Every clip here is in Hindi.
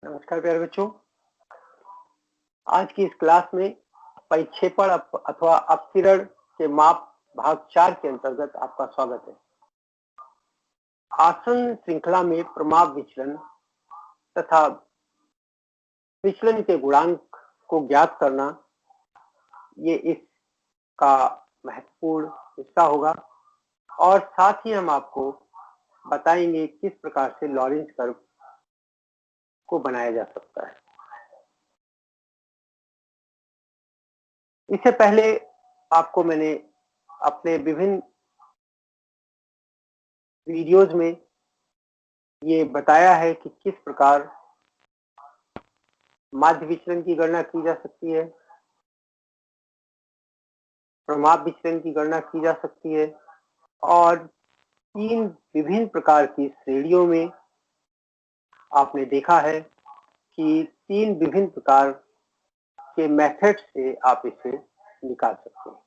नमस्कार प्यारे बच्चों। आज की इस क्लास में परिक्षेपण अथवा अपसरण के माप भाग 4 के अंतर्गत आपका स्वागत है। आसन्न श्रृंखला में प्रमाप विचलन तथा विचलन के गुणांक को ज्ञात करना ये इसका महत्वपूर्ण हिस्सा होगा और साथ ही हम आपको बताएंगे किस प्रकार से लॉरेंज कर्व को बनाया जा सकता है। इससे पहले आपको मैंने अपने विभिन्न वीडियोज में ये बताया है कि किस प्रकार माध्य विचलन की गणना की जा सकती है, प्रमाप विचलन की गणना की जा सकती है और 3 विभिन्न प्रकार की श्रेणियों में आपने देखा है कि 3 विभिन्न प्रकार के मेथड से आप इसे निकाल सकते हैं।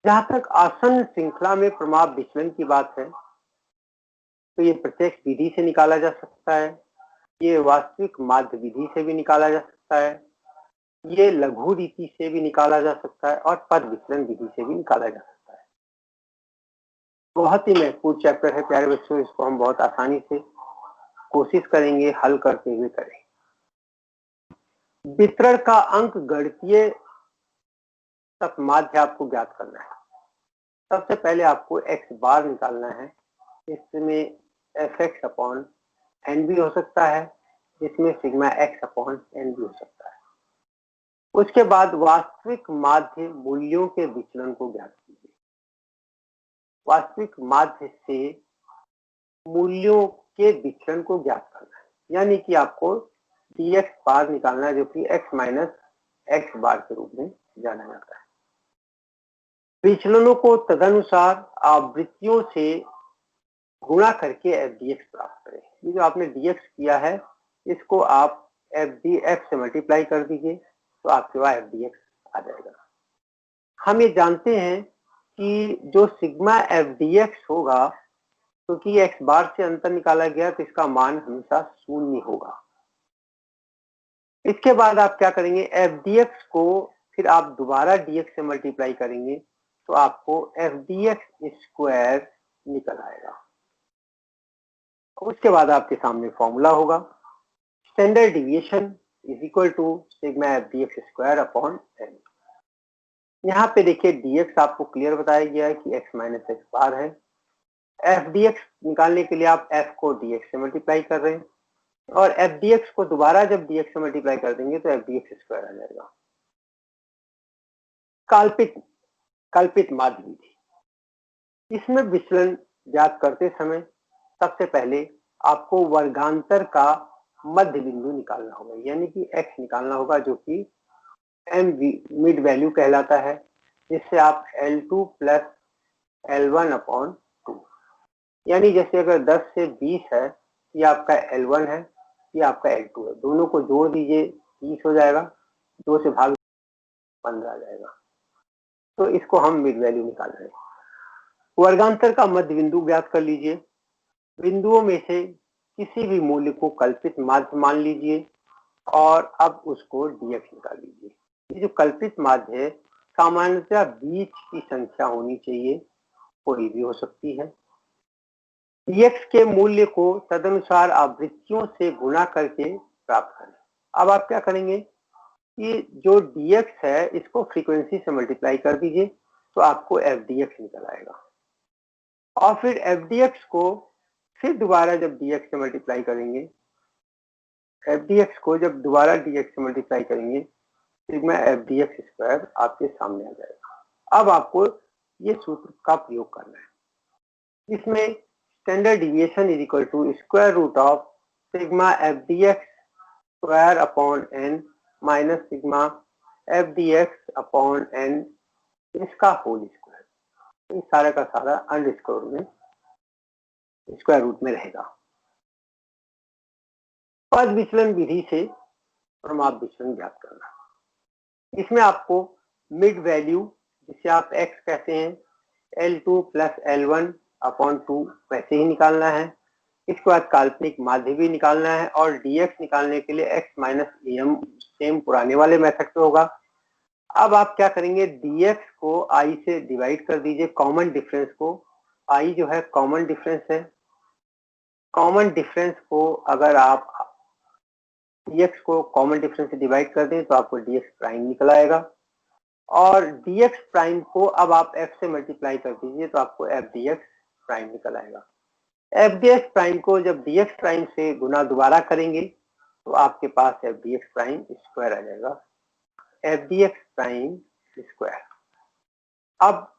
जहां तक आसन्न श्रृंखला में प्रमाप विचलन की बात है तो ये प्रत्यक्ष विधि से निकाला जा सकता है, ये वास्तविक माध्य विधि से भी निकाला जा सकता है, ये लघु रीति से भी निकाला जा सकता है और पद विचलन विधि से भी निकाला जा सकता है। बहुत ही महत्वपूर्ण चैप्टर है प्यारे बच्चों, इसको हम बहुत आसानी से कोशिश करेंगे हल करते हुए करें। वितरण का अंक गणितीय तक माध्य आपको ज्ञात करना है। सबसे पहले आपको x बार निकालना है, इसमें fx अपॉन n भी हो सकता है, जिसमें सिग्मा x अपॉन n भी हो सकता है। उसके बाद वास्तविक माध्य मूल्यों के विचलन को ज्ञात कीजिए। वास्तविक माध्य से मूल्यों के विचलन को ज्ञात करना है, यानी कि आपको dx बार निकालना है, जो कि x माइनस x बार के रूप में जाना जाता है। विचलनों को तदनुसार आवृत्तियों से गुणा करके fdx प्राप्त करें। ये जो आपने dx किया है इसको आप fdx से मल्टीप्लाई कर दीजिए तो आपके पास fdx आ जाएगा। हम ये जानते हैं कि जो सिग्मा fdx होगा, क्योंकि तो x बार से अंतर निकाला गया तो इसका मान हमेशा 0 होगा। इसके बाद आप क्या करेंगे, fdx को फिर आप दोबारा dx से मल्टीप्लाई करेंगे तो आपको fdx स्क्वायर निकल आएगा। उसके बाद आपके सामने फॉर्मूला होगा, standard deviation is equal to sigma fdx square upon n। यहाँ पे देखिए dx आपको क्लियर बताया गया है कि x माइनस x बार है। fdx निकालने के लिए आप f को dx से मल्टीप्लाई कर रहे हैं और fdx को दोबारा जब dx से मल्टीप्लाई कर देंगे तो fdx स्क्वायर आ जाएगा। कल्पित माध्य विधि, इसमें विचलन ज्ञात करते समय सबसे पहले आपको वर्गांतर का मध्य बिंदु निकालना होगा, यानी कि x निकालना होगा, जो कि मिड वैल्यू कहलाता है, जिससे आप L2 प्लस L1 अपॉन 2, यानी जैसे अगर 10 से 20 है ये आपका L1 है, ये आपका L2 है, दोनों को जोड़ दीजिए 20 हो जाएगा, 2 से भाग 15 आ जाएगा। तो इसको हम मिड वैल्यू निकाल रहे हैं। वर्गांतर का मध्य बिंदु ज्ञात कर लीजिए। बिंदुओं में से किसी भी मूल्य को कल्पित माध्य मान लीजिए और अब उसको dx निकाल लीजिए। ये जो कल्पित माध्य है सामान्यतः बीच की संख्या होनी चाहिए, कोई भी हो सकती है। dx के मूल्य को तदनुसार आवृत्तियों से गुणा करके प्राप्त करें। अब आप क्या करेंगे कि जो dx है इसको फ्रीक्वेंसी से मल्टीप्लाई कर दीजिए तो आपको fdx निकल आएगा और फिर fdx को फिर दोबारा जब dx से मल्टीप्लाई करेंगे, fdx को जब दोबारा dx से मल्टीप्लाई करेंगे सिग्मा fdx स्क्वायर आपके सामने आ जाएगा। अब आपको ये सूत्र का प्रयोग करना है। इसमें standard deviation is equal to square root of sigma fdx square upon n minus sigma fdx upon n इसका होल स्क्वायर। इस सारा का सारा अंडर स्क्वायर में स्क्वायर रूट में रहेगा। पद विचलन विधि से प्रमाप विचलन ज्ञात करना, इसमें आपको मिड वैल्यू, जिसे आप x कहते हैं, L2 प्लस L1 अपॉन 2 वैसे ही निकालना है। इसके बाद काल्पनिक माध्य भी निकालना है और dx निकालने के लिए x माइनस em सेम पुराने वाले मेथड पे होगा। अब आप क्या करेंगे, dx को i से डिवाइड कर दीजिए, कॉमन डिफरेंस को, i जो है कॉमन डिफरेंस है, कॉमन डिफरेंस को अगर आप dx को कॉमन डिफरेंस से डिवाइड कर दें तो आपको dx प्राइम निकल आएगा और dx प्राइम को अब आप f से मल्टीप्लाई कर दीजिए तो आपको f dx प्राइम निकल आएगा। f dx प्राइम को जब dx प्राइम से गुना दोबारा करेंगे तो आपके पास f dx प्राइम स्क्वायर आ जाएगा, f dx प्राइम स्क्वायर। अब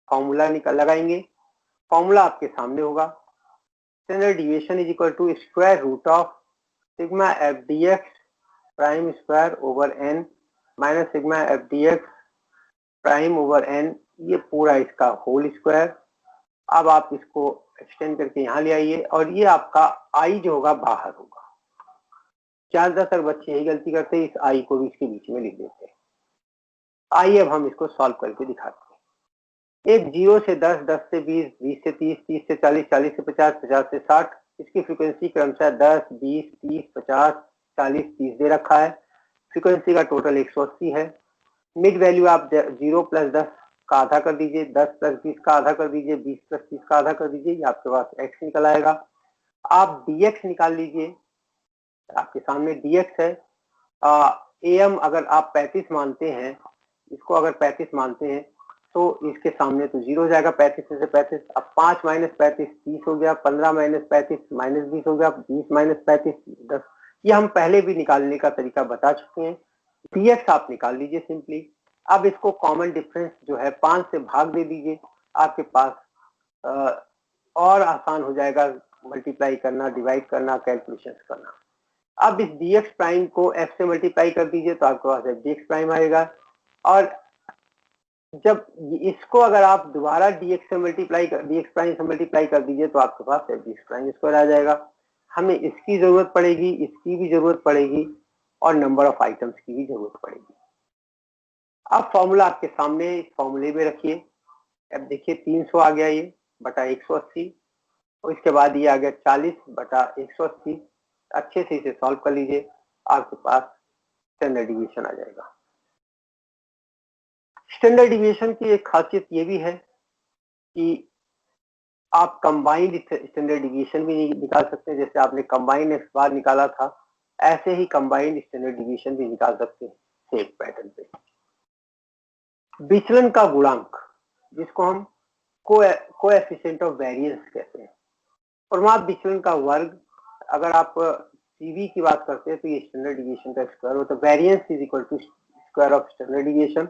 फॉर्मूला लगाएंगे, फॉर्मूला आपके सामने होगा, standard deviation is equal to square root of sigma f dx prime square over n minus sigma f dx prime over n, ये पूरा इसका होल स्क्वायर। अब आप इसको एक्सटेंड करके यहाँ ले आइए और ये आपका i जो होगा बाहर होगा। ज्यादातर बच्चे यही गलती करते हैं, इस i को भी इसके बीच में लिख देते हैं। आइए अब हम इसको सॉल्व करके दिखाते हैं। एक 0 से 10, 10 से 20, 20 से 30, 30 से 40, 40 से 50, 50 से 60, इसकी फ्रीक्वेंसी क्रमशः 10, 20, 30, 50, 40, 30 दे रखा है। फ्रीक्वेंसी का टोटल 180 है। मिड वैल्यू आप 0 प्लस 10 का आधा कर दीजिए, 10 प्लस 20 का आधा कर दीजिए, 20 प्लस 30 का आधा कर दीजिए, ये आपके पास x निकल आएगा। आप dx निकाल लीजिए, आपके सामने dx है। am अगर आप 35 मानते हैं, इसको अगर 35 मानते हैं तो इसके सामने तो 0 हो जाएगा, 35 में से 35। अब 5 माइनस 35 30 हो गया, 15 माइनस 35 माइनस 20 हो गया, 20 माइनस 35 10। ये हम पहले भी निकालने का तरीका बता चुके हैं। dx आप निकाल लीजिए सिंपली। अब इसको कॉमन डिफरेंस जो है 5 से भाग दे दीजिए, आपके पास और आसान हो जाएगा मल्टीप्लाई करना, डिवाइड करना, कैलकुलेशन करना। अब इस dx प्राइम को f से मल्टीप्लाई कर दीजिए तो आपके पास f dx प्राइम आएगा और जब इसको अगर आप दोबारा dx से मल्टीप्लाई कर, dx प्राइम से मल्टीप्लाई कर दीजिए तो आपके पास f dx प्राइम स्क्वायर आ जाएगा। हमें इसकी जरूरत पड़ेगी, इसकी भी जरूरत पड़ेगी और नंबर ऑफ आइटम्स की भी जरूरत पड़ेगी। अब फॉर्मूला आपके सामने, इस फॉर्मूले में रखिए। अब देखिए 300 आ गया ये बटा 180 और इसके बाद ये आ गया 40 बटा 180। अच्छे से इसे सॉल्व कर लीजिए, आपके पास स्टैंडर्ड डिविएशन आ जाएगा। स्टैंडर्ड डिविएशन की एक खासियत ये भी है कि आप कंबाइंड स्टैंडर्ड डिविएशन भी निकाल सकते हैं। जैसे आपने कंबाइंड एक्स बार निकाला था, ऐसे ही कंबाइंड स्टैंडर्ड डिविएशन भी निकाल सकते हैं सेम पैटर्न पे। विचलन का गुणांक, जिसको हम कोएफिशिएंट ऑफ वेरिएंस कहते हैं, प्रमाप विचलन का वर्ग। अगर आप सीवी की बात करते हैं तो ये स्टैंडर्ड डिविएशन का स्क्वायर होता है। Variance is equal to square of standard deviation.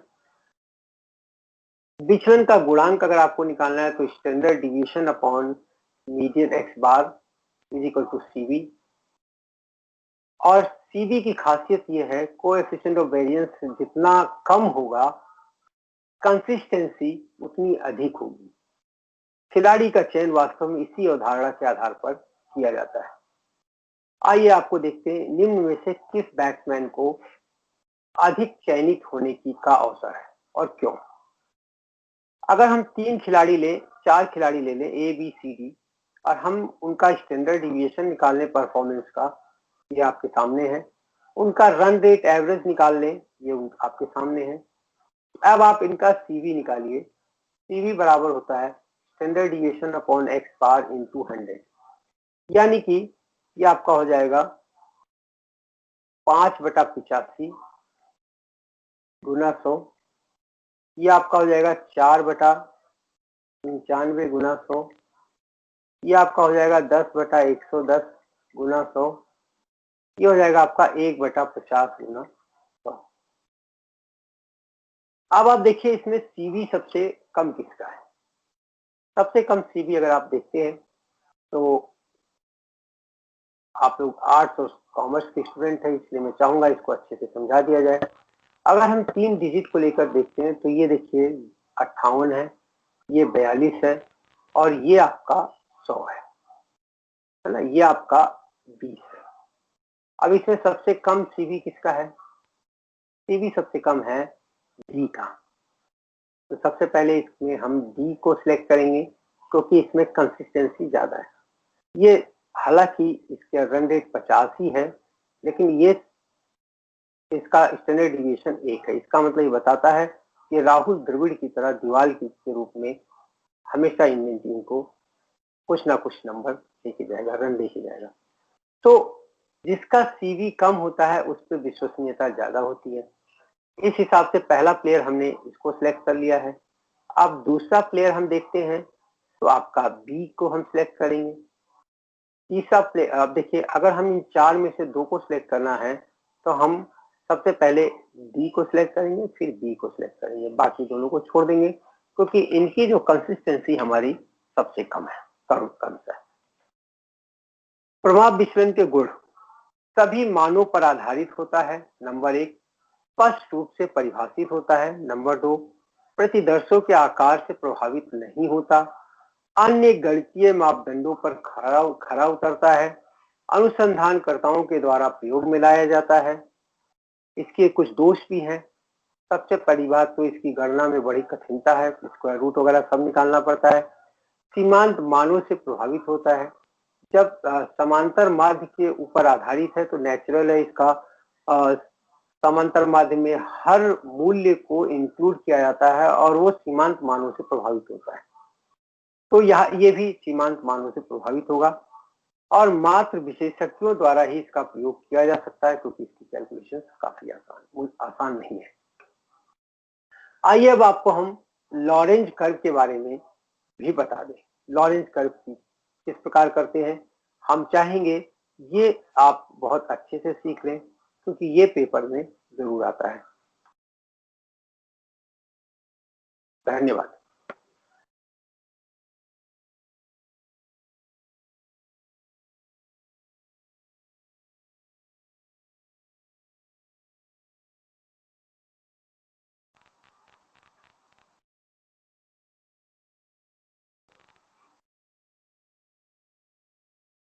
विचलन का गुणांक अगर आपको निकालना है तो standard deviation upon median x bar is equal to CV. और सीवी की खासियत ये है, कोएफिशिएंट ऑफ वेरिएंस जितना कम होगा कंसिस्टेंसी उतनी अधिक होगी। खिलाड़ी का चयन वास्तव में इसी अवधारणा के आधार पर किया जाता है। आइए आपको देखते हैं निम्न में से किस बैट्समैन को अधिक चयनित होने की का अवसर है और क्यों। अगर हम 3 खिलाड़ी ले, 4 खिलाड़ी ले लें ए बी सी डी और हम उनका स्टैंडर्ड डिविएशन निकाल लें परफॉर्मेंस का, ये आपके सामने है। उनका रन रेट एवरेज निकाल लें, ये आपके सामने है। अब आप इनका सीवी निकालिए। सीवी बराबर होता है standard deviation upon x bar into 100, यानी कि ये आपका हो जाएगा 5/85 गुना 100। ये आपका हो जाएगा 4/95 गुना 100। ये आपका हो जाएगा 10/110 गुना 100। ये हो जाएगा आपका 1/50 गुना 100। अब आप देखिए इसमें सीवी सबसे कम किसका है। सबसे कम सीवी अगर आप देखते हैं तो आप लोग आर्ट्स और कॉमर्स के स्टूडेंट है, इसलिए मैं चाहूंगा इसको अच्छे से समझा दिया जाए। अगर हम 3 डिजिट को लेकर देखते हैं तो ये देखिए 58 है, ये 42 है और ये आपका 100 है ना, ये आपका 20 है। अब इसमें सबसे कम सीवी किसका है? सीवी सबसे कम है डी का। तो सबसे पहले इसमें हम डी को सिलेक्ट करेंगे क्योंकि इसमें कंसिस्टेंसी ज्यादा है। ये हालांकि इसका रन रेट 50 ही है, लेकिन ये इसका स्टैंडर्ड डिविएशन 1 है। इसका मतलब ये बताता है कि राहुल द्रविड़ की तरह दीवाल के रूप में हमेशा इंडियन टीम को कुछ ना कुछ नंबर देके जाएगा, रन देके जाएगा। तो जिसका सीवी कम होता है उस पर विश्वसनीयता ज्यादा होती है। इस हिसाब से पहला प्लेयर हमने इसको सिलेक्ट कर लिया है। अब दूसरा प्लेयर हम देखते हैं, तो आपका बी को हम सिलेक्ट करेंगे। तीसरा प्लेयर, अब देखिए अगर हम इन 4 में से 2 को सिलेक्ट करना है तो हम सबसे पहले डी को सिलेक्ट करेंगे, फिर बी को सिलेक्ट करेंगे, बाकी दोनों को छोड़ देंगे क्योंकि इनकी जो कंसिस्टेंसी हमारी सबसे कम है, कम है। प्रभाव विचलन के गुण सभी मानों पर आधारित होता है। नंबर 1, स्पष्ट रूप से परिभाषित होता है। नंबर 2, प्रतिदर्शों के आकार से प्रभावित नहीं होता। अन्य गणितीय मापदंडों पर खरा उतरता है। अनुसंधानकर्ताओं के द्वारा प्रयोग में लाया जाता है। इसके कुछ दोष भी हैं। सबसे पहली बात तो इसकी गणना में बड़ी कठिनता है, स्क्वायर रूट वगैरह सब निकालना पड़ता है। सीमांत मानों से प्रभावित होता है। जब समांतर माध्य के ऊपर आधारित है तो नेचुरल है इसका समांतर माध्य में हर मूल्य को इंक्लूड किया जाता है और वो सीमांत मानों से प्रभावित होता है। तो ये भी सीमांत मानों से प्रभावित होगा और मात्र विशेषज्ञों द्वारा ही इसका प्रयोग किया जा सकता है क्योंकि इसकी कैलकुलेशन काफी आसान नहीं है। आइए अब आपको हम लॉरेंज कर्व के बारे में भी बता दें। लॉरेंज कर्व किस प्रकार करते हैं हम चाहेंगे ये आप बहुत अच्छे से सीख लें क्योंकि ये पेपर में जरूर आता है। धन्यवाद।